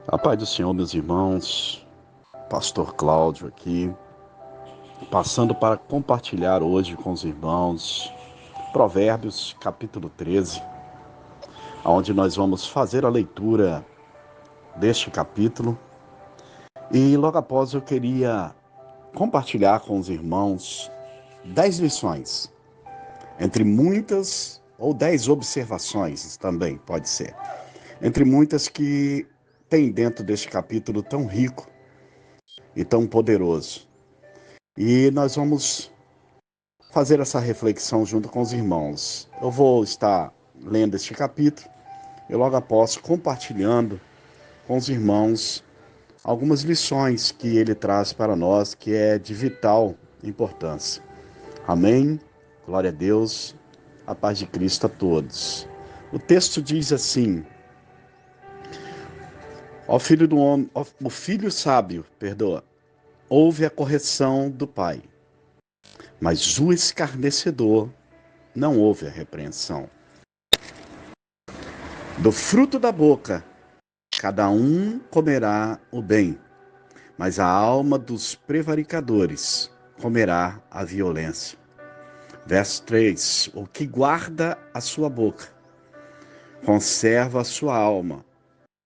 A paz do Senhor, meus irmãos, Pastor Cláudio aqui, passando para compartilhar hoje com os irmãos Provérbios, capítulo 13, onde nós vamos fazer a leitura deste capítulo. E logo após eu queria compartilhar com os irmãos 10 lições, entre muitas, ou 10 observações também, pode ser, entre muitas que tem dentro deste capítulo tão rico e tão poderoso. E nós vamos fazer essa reflexão junto com os irmãos. Eu vou estar lendo este capítulo e logo após compartilhando com os irmãos algumas lições que ele traz para nós, que é de vital importância. Amém? Glória a Deus, a paz de Cristo a todos. O texto diz assim: o filho sábio, ouve a correção do pai, mas o escarnecedor não ouve a repreensão. Do fruto da boca, cada um comerá o bem, mas a alma dos prevaricadores comerá a violência. Verso 3: o que guarda a sua boca conserva a sua alma,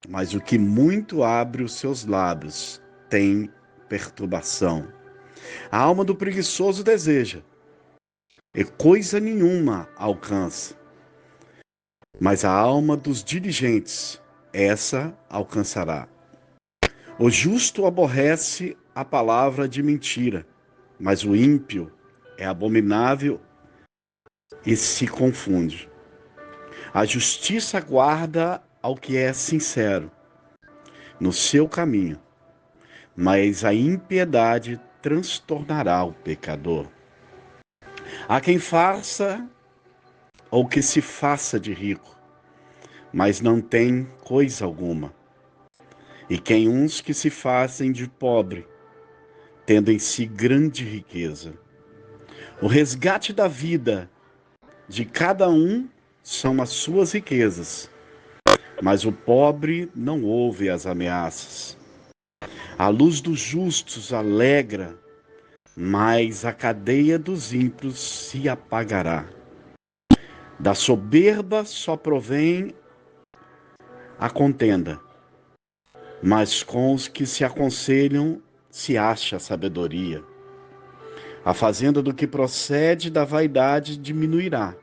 mas o que muito abre os seus lábios tem perturbação. A alma do preguiçoso deseja, e coisa nenhuma alcança. Mas a alma dos diligentes, essa alcançará. O justo aborrece a palavra de mentira, mas o ímpio é abominável e se confunde. A justiça guarda ao que é sincero no seu caminho, mas a impiedade transtornará o pecador. Há quem faça ou que se faça de rico, mas não tem coisa alguma. E quem uns que se fazem de pobre, tendo em si grande riqueza. O resgate da vida de cada um são as suas riquezas, mas o pobre não ouve as ameaças. A luz dos justos alegra, mas a cadeia dos ímpios se apagará. Da soberba só provém a contenda, mas com os que se aconselham se acha a sabedoria. A fazenda do que procede da vaidade diminuirá,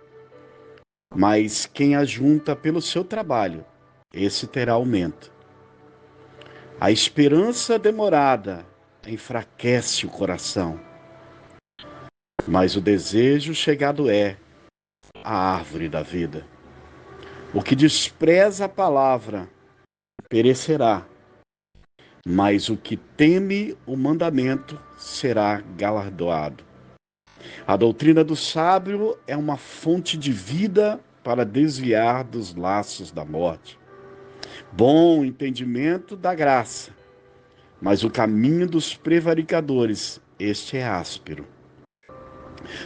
mas quem ajunta pelo seu trabalho, esse terá aumento. A esperança demorada enfraquece o coração, mas o desejo chegado é a árvore da vida. O que despreza a palavra perecerá, mas o que teme o mandamento será galardoado. A doutrina do sábio é uma fonte de vida para desviar dos laços da morte. Bom entendimento da graça, mas o caminho dos prevaricadores, este é áspero.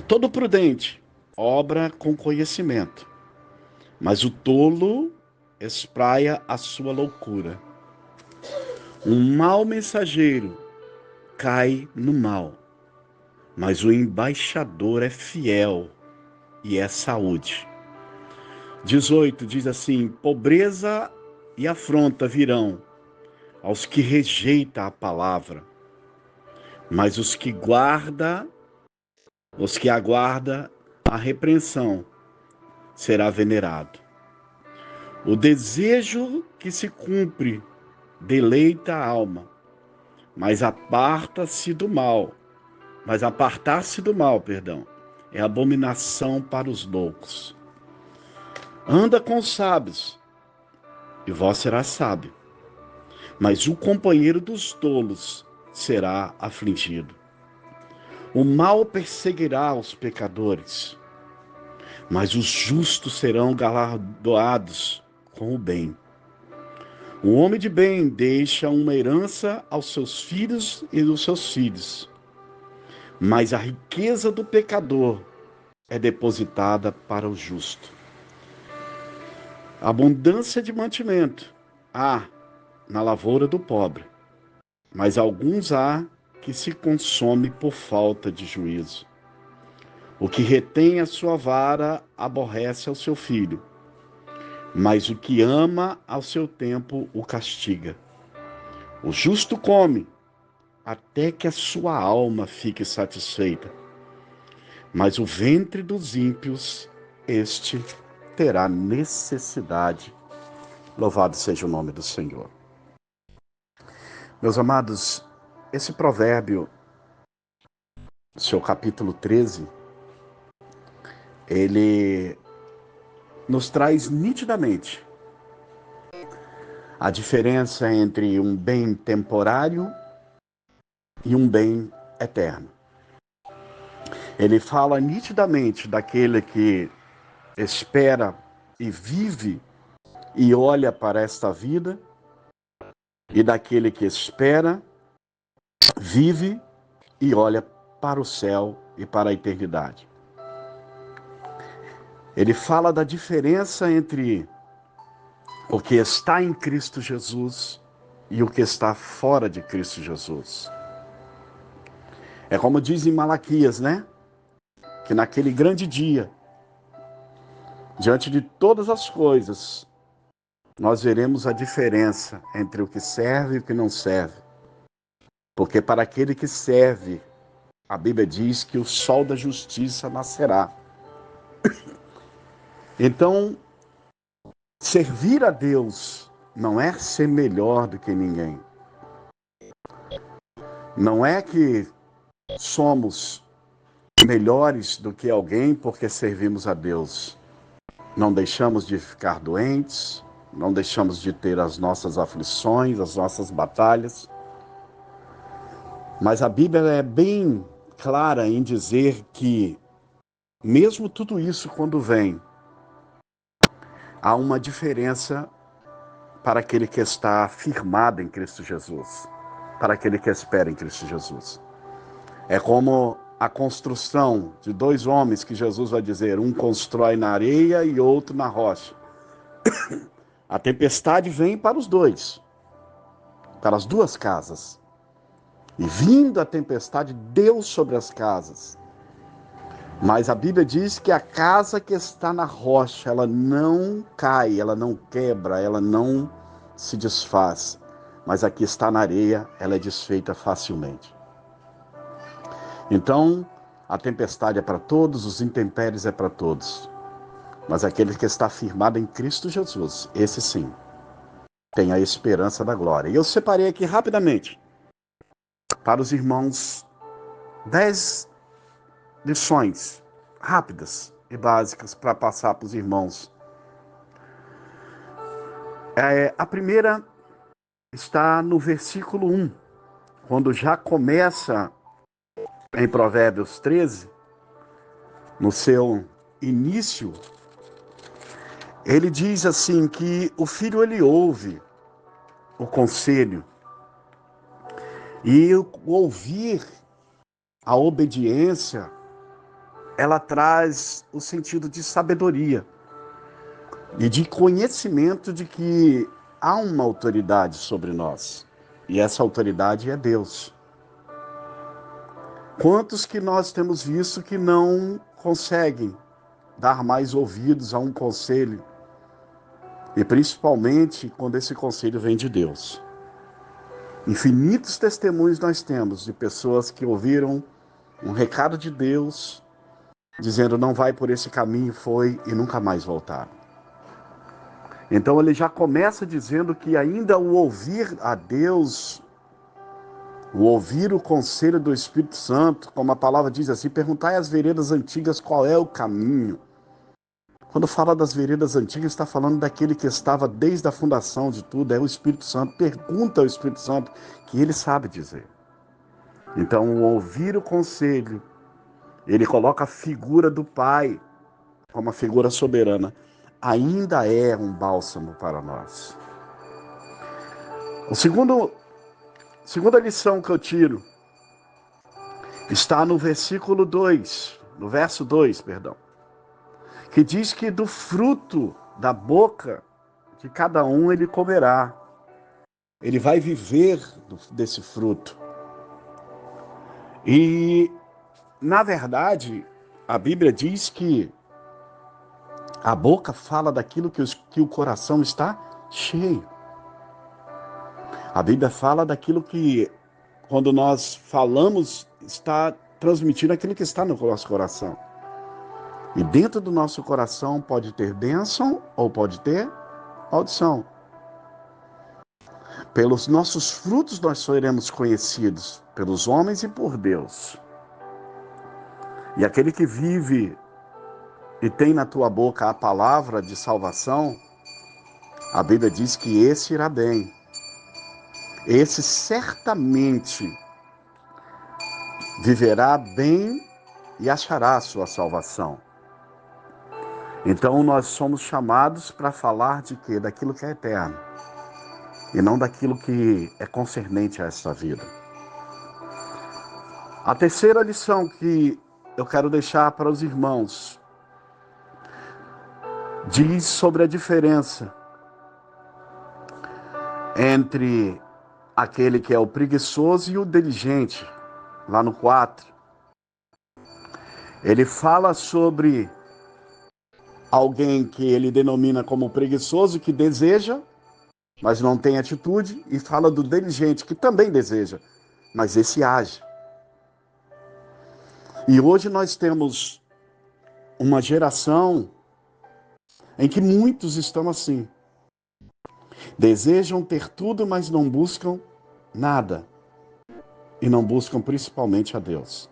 Todo prudente obra com conhecimento, mas o tolo espraia a sua loucura. Um mau mensageiro cai no mal, mas o embaixador é fiel e é saúde. 18 diz assim: pobreza e afronta virão aos que rejeitam a palavra, mas os que aguarda a repreensão será venerado. O desejo que se cumpre deleita a alma, mas apartar-se do mal, é abominação para os loucos. Anda com os sábios, e vós serás sábio, mas o companheiro dos tolos será afligido. O mal perseguirá os pecadores, mas os justos serão galardoados com o bem. O homem de bem deixa uma herança aos seus filhos e dos seus filhos, mas a riqueza do pecador é depositada para o justo. Abundância de mantimento há, na lavoura do pobre, mas alguns há que se consome por falta de juízo. O que retém a sua vara aborrece ao seu filho, mas o que ama ao seu tempo o castiga. O justo come até que a sua alma fique satisfeita, mas o ventre dos ímpios, este terá necessidade. Louvado seja o nome do Senhor. Meus amados, esse provérbio, seu capítulo 13, ele nos traz nitidamente a diferença entre um bem temporário e um bem eterno. Ele fala nitidamente daquele que espera e vive e olha para esta vida, e daquele que espera, vive e olha para o céu e para a eternidade. Ele fala da diferença entre o que está em Cristo Jesus e o que está fora de Cristo Jesus. É como diz em Malaquias, né? Que naquele grande dia, diante de todas as coisas, nós veremos a diferença entre o que serve e o que não serve. Porque para aquele que serve, a Bíblia diz que o sol da justiça nascerá. Então, servir a Deus não é ser melhor do que ninguém. Não é que somos melhores do que alguém porque servimos a Deus. Não deixamos de ficar doentes, não deixamos de ter as nossas aflições, as nossas batalhas. Mas a Bíblia é bem clara em dizer que, mesmo tudo isso quando vem, há uma diferença para aquele que está firmado em Cristo Jesus, para aquele que espera em Cristo Jesus. É como a construção de dois homens que Jesus vai dizer, um constrói na areia e outro na rocha. A tempestade vem para os dois, para as duas casas. E vindo a tempestade, deu sobre as casas. Mas a Bíblia diz que a casa que está na rocha, ela não cai, ela não quebra, ela não se desfaz. Mas a que está na areia, ela é desfeita facilmente. Então, a tempestade é para todos, os intempéries é para todos. Mas aquele que está firmado em Cristo Jesus, esse sim, tem a esperança da glória. E eu separei aqui rapidamente, para os irmãos, 10 lições rápidas e básicas para passar para os irmãos. A primeira está no versículo 1, quando já começa em Provérbios 13, no seu início, ele diz assim que o filho ele ouve o conselho e o ouvir, a obediência, ela traz o sentido de sabedoria e de conhecimento de que há uma autoridade sobre nós. E essa autoridade é Deus. Quantos que nós temos visto que não conseguem dar mais ouvidos a um conselho? E principalmente quando esse conselho vem de Deus. Infinitos testemunhos nós temos de pessoas que ouviram um recado de Deus, dizendo não vai por esse caminho, foi e nunca mais voltaram. Então ele já começa dizendo que ainda o ouvir a Deus, o ouvir o conselho do Espírito Santo, como a palavra diz assim, perguntai às veredas antigas qual é o caminho. Quando fala das veredas antigas, está falando daquele que estava desde a fundação de tudo, é o Espírito Santo. Pergunta ao Espírito Santo, que ele sabe dizer. Então, o ouvir o conselho, ele coloca a figura do Pai como a figura soberana, ainda é um bálsamo para nós. Segunda lição que eu tiro está no versículo 2, no verso 2, perdão, que diz que do fruto da boca de cada um ele comerá. ele vai viver desse fruto. E, na verdade, a Bíblia diz que a boca fala daquilo que o coração está cheio. A Bíblia fala daquilo que, quando nós falamos, está transmitindo aquilo que está no nosso coração. E dentro do nosso coração pode ter bênção ou pode ter maldição. Pelos nossos frutos nós seremos conhecidos, pelos homens e por Deus. E aquele que vive e tem na tua boca a palavra de salvação, a Bíblia diz que esse irá bem. Esse certamente viverá bem e achará a sua salvação. Então nós somos chamados para falar de quê? Daquilo que é eterno. E não daquilo que é concernente a esta vida. A terceira lição que eu quero deixar para os irmãos diz sobre a diferença entre aquele que é o preguiçoso e o diligente. Lá no 4, ele fala sobre alguém que ele denomina como preguiçoso, que deseja, mas não tem atitude, e fala do diligente, que também deseja, mas esse age. E hoje nós temos uma geração em que muitos estão assim. Desejam ter tudo, mas não buscam nada. E não buscam principalmente a Deus.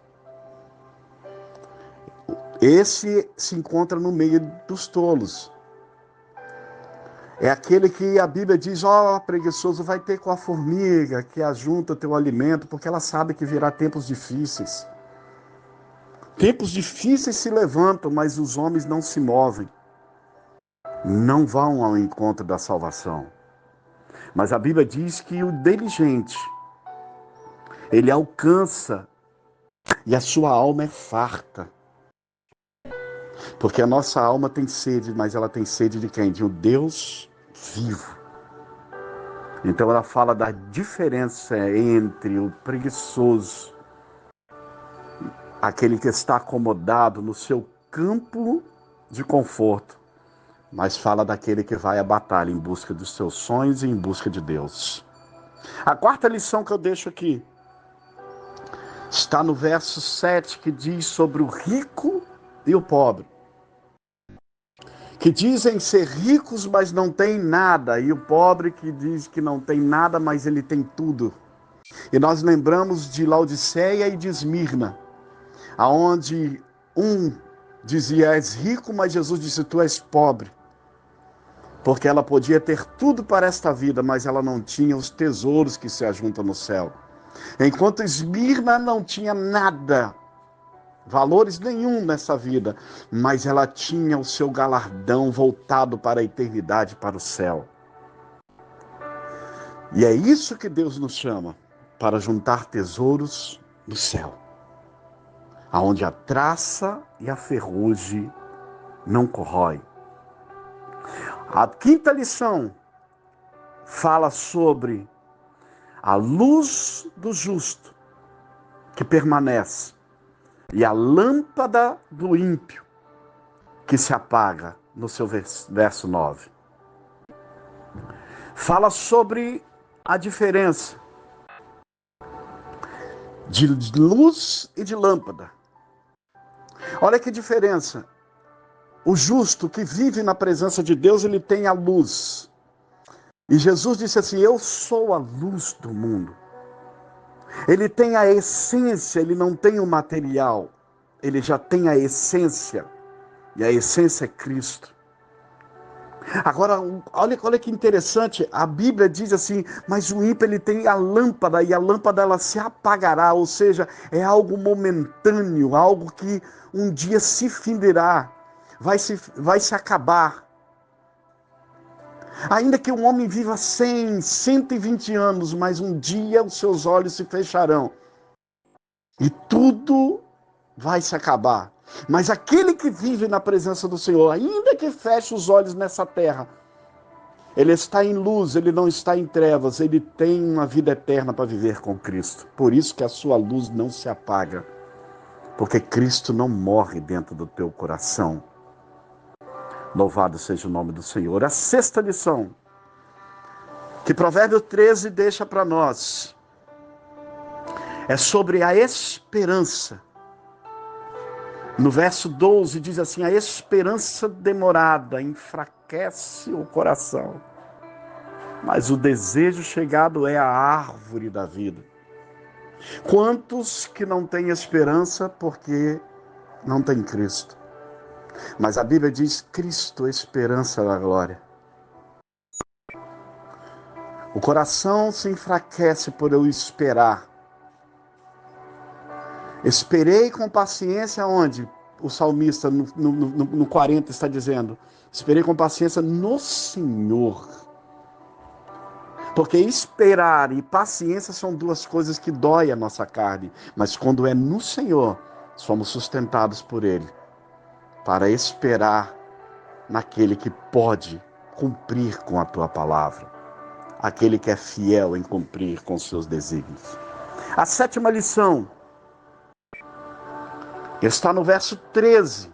Esse se encontra no meio dos tolos. É aquele que a Bíblia diz, preguiçoso, vai ter com a formiga que ajunta teu alimento, porque ela sabe que virá tempos difíceis. Tempos difíceis se levantam, mas os homens não se movem. Não vão ao encontro da salvação. Mas a Bíblia diz que o diligente, ele alcança e a sua alma é farta. Porque a nossa alma tem sede, mas ela tem sede de quem? De um Deus vivo. Então ela fala da diferença entre o preguiçoso, aquele que está acomodado no seu campo de conforto, mas fala daquele que vai à batalha em busca dos seus sonhos e em busca de Deus. A quarta lição que eu deixo aqui está no verso 7, que diz sobre o rico e o pobre, que dizem ser ricos, mas não tem nada, e o pobre que diz que não tem nada, mas ele tem tudo. E nós lembramos de Laodiceia e de Esmirna, aonde um dizia, és rico, mas Jesus disse, tu és pobre. Porque ela podia ter tudo para esta vida, mas ela não tinha os tesouros que se ajuntam no céu. Enquanto Esmirna não tinha nada, valores nenhum nessa vida, mas ela tinha o seu galardão voltado para a eternidade, para o céu. E é isso que Deus nos chama, para juntar tesouros no céu, aonde a traça e a ferrugem não corrói. A quinta lição fala sobre a luz do justo que permanece e a lâmpada do ímpio que se apaga, no seu verso 9. Fala sobre a diferença de luz e de lâmpada. Olha que diferença. O justo que vive na presença de Deus, ele tem a luz. E Jesus disse assim, eu sou a luz do mundo. Ele tem a essência, ele não tem o material. Ele já tem a essência. E a essência é Cristo. Agora, olha que interessante, a Bíblia diz assim, mas o ímpio ele tem a lâmpada, e a lâmpada ela se apagará, ou seja, é algo momentâneo, algo que um dia se findirá, vai se acabar. Ainda que um homem viva 100, 120 anos, mas um dia os seus olhos se fecharão. E tudo vai se acabar. Mas aquele que vive na presença do Senhor, ainda que feche os olhos nessa terra, Ele está em luz, ele não está em trevas, ele tem uma vida eterna para viver com Cristo. Por isso que a sua luz não se apaga, porque Cristo não morre dentro do teu coração. Louvado seja o nome do Senhor. A sexta lição que Provérbios 13 deixa para nós é sobre a esperança. No verso 12 diz assim: a esperança demorada enfraquece o coração, mas o desejo chegado é a árvore da vida. Quantos que não têm esperança porque não têm Cristo? Mas a Bíblia diz: Cristo, esperança da glória. O coração se enfraquece por eu esperar. Esperei com paciência onde? O salmista no 40 está dizendo: esperei com paciência no Senhor. Porque esperar e paciência são duas coisas que doem a nossa carne. Mas quando é no Senhor, somos sustentados por Ele. Para esperar naquele que pode cumprir com a tua palavra. Aquele que é fiel em cumprir com seus desígnios. A sétima lição está no verso 13.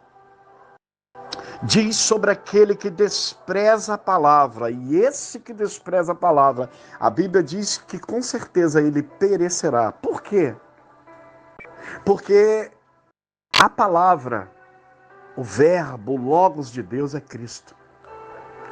Diz sobre aquele que despreza a palavra. E esse que despreza a palavra, a Bíblia diz que com certeza ele perecerá. Por quê? Porque a palavra, o verbo, o logos de Deus é Cristo.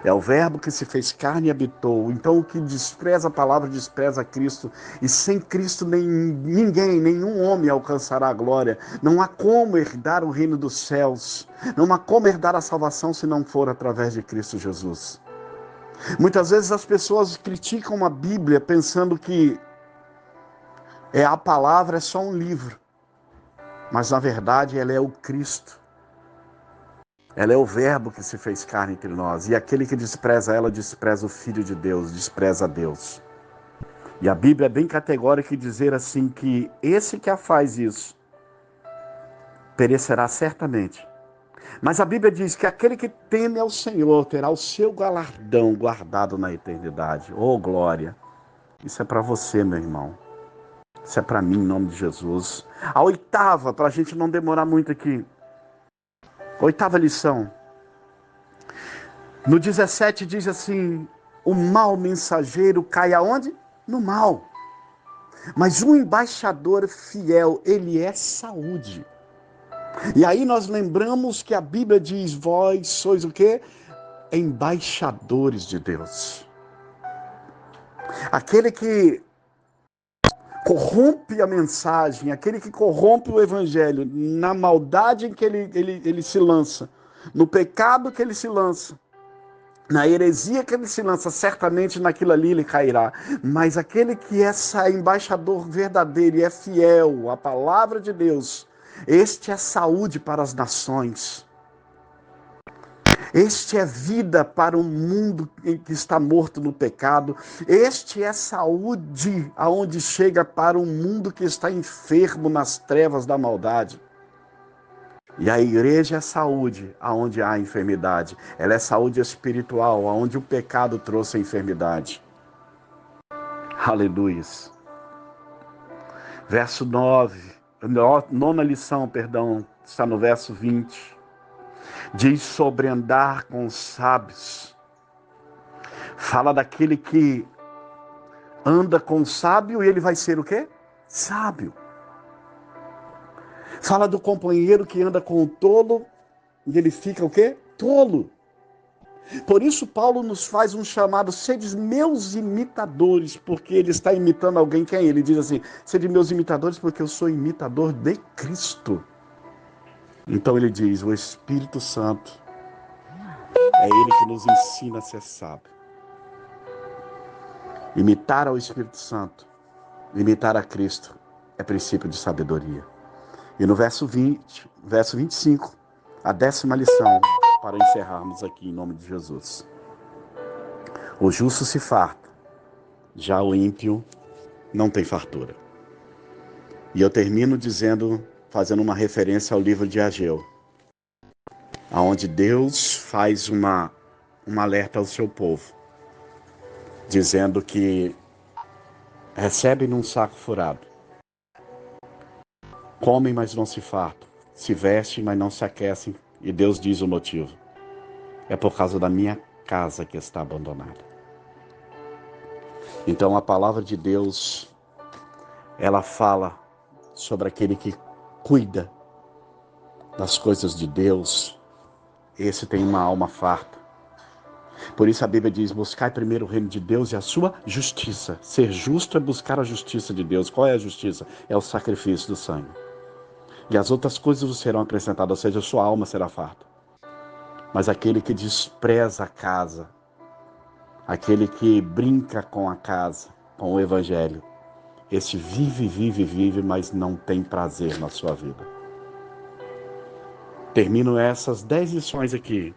É o verbo que se fez carne e habitou. Então o que despreza a palavra, despreza Cristo. E sem Cristo ninguém, nenhum homem alcançará a glória. Não há como herdar o reino dos céus. Não há como herdar a salvação se não for através de Cristo Jesus. Muitas vezes as pessoas criticam a Bíblia pensando que a palavra é só um livro. Mas na verdade ela é o Cristo. Ela é o verbo que se fez carne entre nós. E aquele que despreza ela, despreza o Filho de Deus, despreza a Deus. E a Bíblia é bem categórica em dizer assim que esse que a faz isso, perecerá certamente. Mas a Bíblia diz que aquele que teme ao Senhor terá o seu galardão guardado na eternidade. Oh, glória! Isso é para você, meu irmão. Isso é para mim, em nome de Jesus. A oitava, para a gente não demorar muito aqui. Oitava lição. No 17 diz assim: o mau mensageiro cai aonde? No mal. Mas um embaixador fiel, ele é saúde. E aí nós lembramos que a Bíblia diz: vós sois o quê? Embaixadores de Deus. Aquele que corrompe a mensagem, aquele que corrompe o evangelho, na maldade em que ele se lança, no pecado que ele se lança, na heresia que ele se lança, certamente naquilo ali ele cairá. Mas aquele que é embaixador verdadeiro e é fiel à palavra de Deus, este é saúde para as nações. Este é vida para um mundo que está morto no pecado. Este é saúde aonde chega para um mundo que está enfermo nas trevas da maldade. E a igreja é saúde aonde há enfermidade. Ela é saúde espiritual, aonde o pecado trouxe a enfermidade. Aleluia. Verso 9, nona lição, perdão, está no verso 20. Diz sobre andar com os sábios. Fala daquele que anda com o sábio e ele vai ser o quê? Sábio. Fala do companheiro que anda com o tolo e ele fica o quê? Tolo. Por isso Paulo nos faz um chamado: sede meus imitadores, porque ele está imitando alguém. Quem é ele? Ele diz assim: sede meus imitadores porque eu sou imitador de Cristo. Então ele diz: o Espírito Santo é ele que nos ensina a ser sábio. Imitar ao Espírito Santo, imitar a Cristo, é princípio de sabedoria. E no verso 20, verso 25, a 10ª lição, para encerrarmos aqui em nome de Jesus. O justo se farta, já o ímpio não tem fartura. E eu termino fazendo uma referência ao livro de Ageu, onde Deus faz um alerta ao seu povo. dizendo que recebem num saco furado, comem, mas não se fartam, se vestem, mas não se aquecem, e Deus diz o motivo: é por causa da minha casa que está abandonada. Então a palavra de Deus, ela fala sobre aquele que cuida das coisas de Deus. Esse tem uma alma farta. Por isso a Bíblia diz: buscai primeiro o reino de Deus e a sua justiça. Ser justo é buscar a justiça de Deus. Qual é a justiça? É o sacrifício do sangue. E as outras coisas vos serão acrescentadas, ou seja, a sua alma será farta. Mas aquele que despreza a casa, aquele que brinca com a casa, com o evangelho, esse vive, mas não tem prazer na sua vida. Termino essas 10 lições aqui,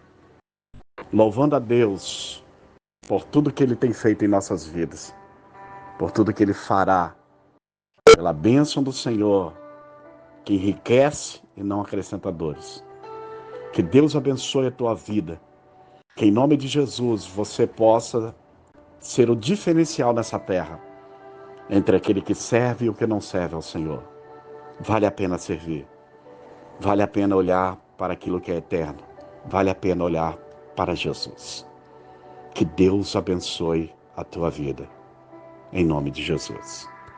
louvando a Deus por tudo que Ele tem feito em nossas vidas, por tudo que Ele fará, pela bênção do Senhor, que enriquece e não acrescenta dores. Que Deus abençoe a tua vida, que em nome de Jesus você possa ser o diferencial nessa terra, entre aquele que serve e o que não serve ao Senhor. Vale a pena servir, vale a pena olhar para aquilo que é eterno, vale a pena olhar para Jesus. Que Deus abençoe a tua vida, em nome de Jesus.